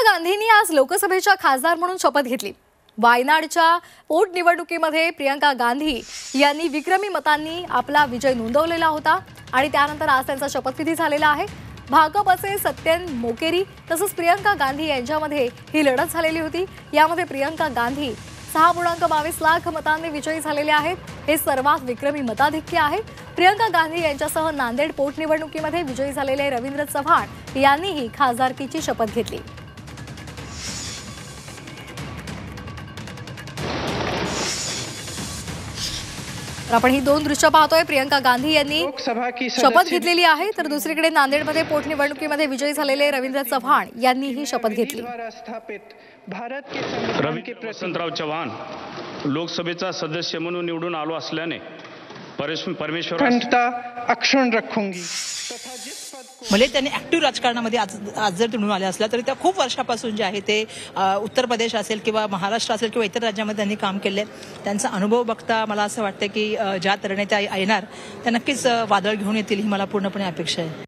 गांधींनी आज लोकसभेच्या खासदार म्हणून शपथ घेतली। वायनाडच्या पोटनिवडणुकीमध्ये प्रियंका गांधी यांनी विक्रमी मतांनी आपला विजय नोंदवलेला होता आणि त्यानंतर आज त्यांचा शपथविधी झालेला आहे। भाजपचे सत्यन मोकेरी तसंच प्रियंका गांधी यांच्यामध्ये ही लढत झालेली होती। यामध्ये प्रियंका गांधी 6.22 लाख मतांनी विजयी झालेले आहेत। हे सर्वात विक्रमी मताधिक्य आहे। प्रियंका गांधी यांच्यासह नांदेड पोटनिवडणुकीमध्ये विजयी झालेले रवींद्र चव्हाण यांनीही खासदारकीची शपथ घेतली। आपण ही दोन दृश्य पाहतोय। प्रियंका गांधी यांनी शपथ घेतलेली आहे तर दुसरीकडे नांदेडमध्ये पोटनिवडणुकीमध्ये विजयी झालेले रवींद्र चव्हाण यांनी ही शपथ घेतली। रवींद्र वसंतराव चव्हाण लोकसभेचा सदस्य म्हणून निवडून आलो असल्याने परमेश्वराला अक्षुण्ण रखूंगी। भले त्यांनी ऍक्टिव्ह राजकारणामध्ये आज जर निवडून आले असला तरी त्या खूप वर्षापासून जे आहे ते उत्तर प्रदेश असेल किंवा महाराष्ट्र असेल किंवा इतर राज्यामध्ये त्यांनी काम केले। त्यांचा अनुभव बघता मला असं वाटतं की ज्या तरुण त्या येणार त्या नक्कीच वादळ घेऊन येतील ही मला पूर्णपणे अपेक्षा आहे।